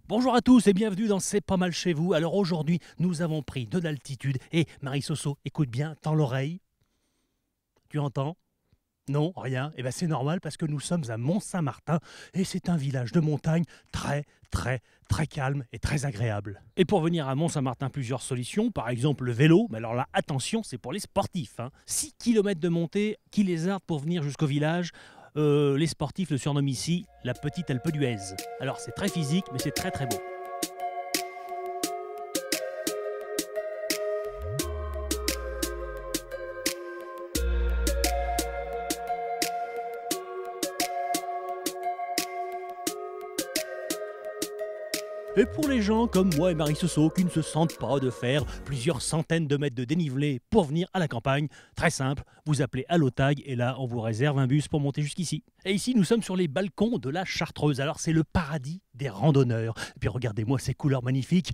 Bonjour à tous et bienvenue dans C'est pas mal chez vous. Alors aujourd'hui, nous avons pris de l'altitude et Marie-Soso, écoute bien, tends l'oreille. Tu entends? Non, rien. Eh bien c'est normal parce que nous sommes à Mont-Saint-Martin et c'est un village de montagne très calme et très agréable. Et pour venir à Mont-Saint-Martin, plusieurs solutions, par exemple le vélo, mais alors là, attention, c'est pour les sportifs. 6 km de montée qui lézarde pour venir jusqu'au village. Les sportifs le surnomment ici la petite Alpe d'Huez. Alors c'est très physique, mais c'est très beau. Et pour les gens comme moi et Marie-Soso qui ne se sentent pas de faire plusieurs centaines de mètres de dénivelé pour venir à la campagne, très simple, vous appelez Allotag et là on vous réserve un bus pour monter jusqu'ici. Et ici nous sommes sur les balcons de la Chartreuse, alors c'est le paradis des randonneurs. Et puis regardez-moi ces couleurs magnifiques,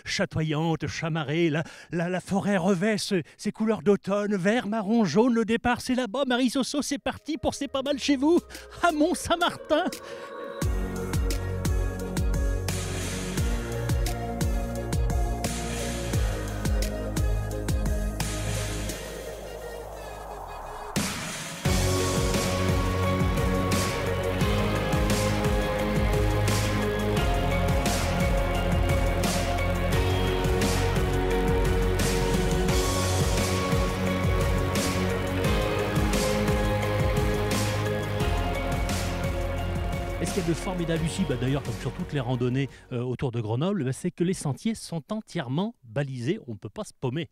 chatoyantes, chamarrées, la forêt revêt ces couleurs d'automne, vert, marron, jaune, le départ c'est là-bas, Marie-Soso c'est parti pour C'est pas mal chez vous, à Mont-Saint-Martin. Et ce qu'il y a de formidable ici, d'ailleurs comme sur toutes les randonnées autour de Grenoble, c'est que les sentiers sont entièrement balisés, on ne peut pas se paumer.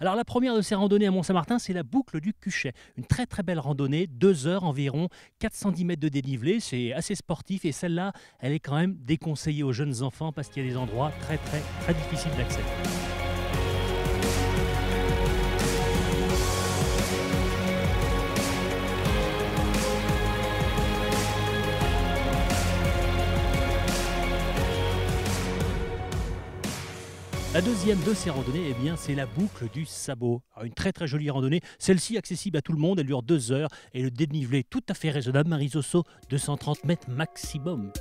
Alors la première de ces randonnées à Mont-Saint-Martin, c'est la boucle du Cuchet. Une très belle randonnée, 2 heures environ, 410 mètres de dénivelé, c'est assez sportif et celle-là, elle est quand même déconseillée aux jeunes enfants parce qu'il y a des endroits très difficiles d'accès. La deuxième de ces randonnées, eh bien, c'est la boucle du Sabot. Alors, une très jolie randonnée, celle-ci accessible à tout le monde, elle dure 2 heures et le dénivelé tout à fait raisonnable, Marie-Soso, 230 mètres maximum.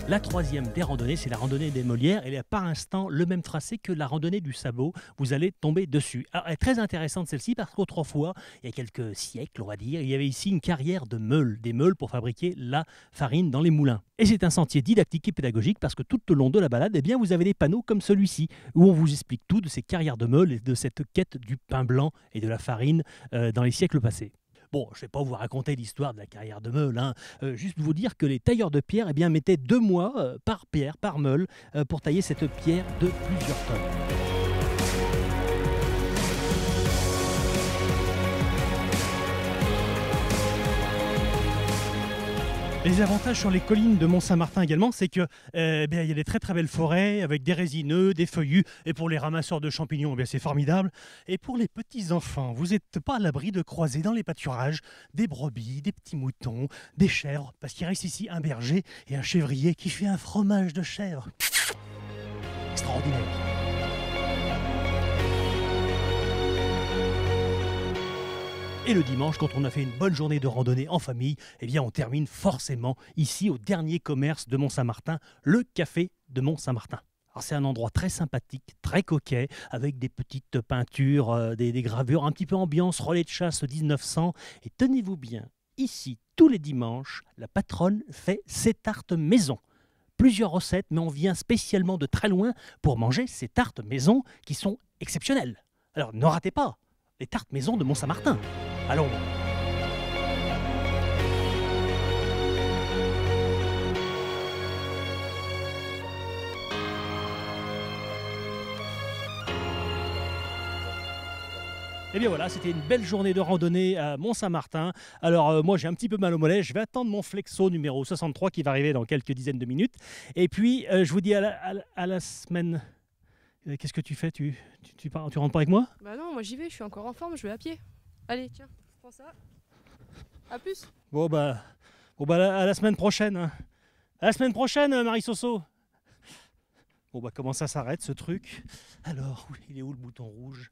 La troisième des randonnées, c'est la randonnée des Molières. Elle a par instant le même tracé que la randonnée du Sabot. Vous allez tomber dessus. Alors, elle est très intéressante celle-ci parce qu'autrefois, il y a quelques siècles, on va dire, il y avait ici une carrière de meules, des meules pour fabriquer la farine dans les moulins. Et c'est un sentier didactique et pédagogique parce que tout au long de la balade, eh bien, vous avez des panneaux comme celui-ci où on vous explique tout de ces carrières de meules et de cette quête du pain blanc et de la farine dans les siècles passés. Bon, je ne vais pas vous raconter l'histoire de la carrière de meule, juste vous dire que les tailleurs de pierre eh bien, mettaient 2 mois par pierre, par meule, pour tailler cette pierre de plusieurs tonnes. Les avantages sur les collines de Mont-Saint-Martin également, c'est que il y a des très belles forêts avec des résineux, des feuillus. Et pour les ramasseurs de champignons, c'est formidable. Et pour les petits enfants, vous n'êtes pas à l'abri de croiser dans les pâturages des brebis, des petits moutons, des chèvres, parce qu'il reste ici un berger et un chèvrier qui fait un fromage de chèvre. Extraordinaire. Et le dimanche, quand on a fait une bonne journée de randonnée en famille, eh bien on termine forcément ici au dernier commerce de Mont-Saint-Martin, le café de Mont-Saint-Martin. Alors c'est un endroit très sympathique, très coquet, avec des petites peintures, des gravures, un petit peu ambiance relais de chasse 1900. Et tenez-vous bien, ici, tous les dimanches, la patronne fait ses tartes maison. Plusieurs recettes, mais on vient spécialement de très loin pour manger ces tartes maison qui sont exceptionnelles. Alors ne ratez pas les tartes maison de Mont-Saint-Martin. Allons. Et bien voilà, c'était une belle journée de randonnée à Mont-Saint-Martin. Alors moi j'ai un petit peu mal au mollet, je vais attendre mon Flexo numéro 63 qui va arriver dans quelques dizaines de minutes. Et puis je vous dis à la semaine. Qu'est-ce que tu fais? Tu rentres pas avec moi? Bah non, moi j'y vais, je suis encore en forme, je vais à pied. Allez, tiens, prends ça. À plus. Bon bah à la semaine prochaine. À la semaine prochaine, Marie-Soso. Bon bah comment ça s'arrête ce truc? Alors, il est où le bouton rouge?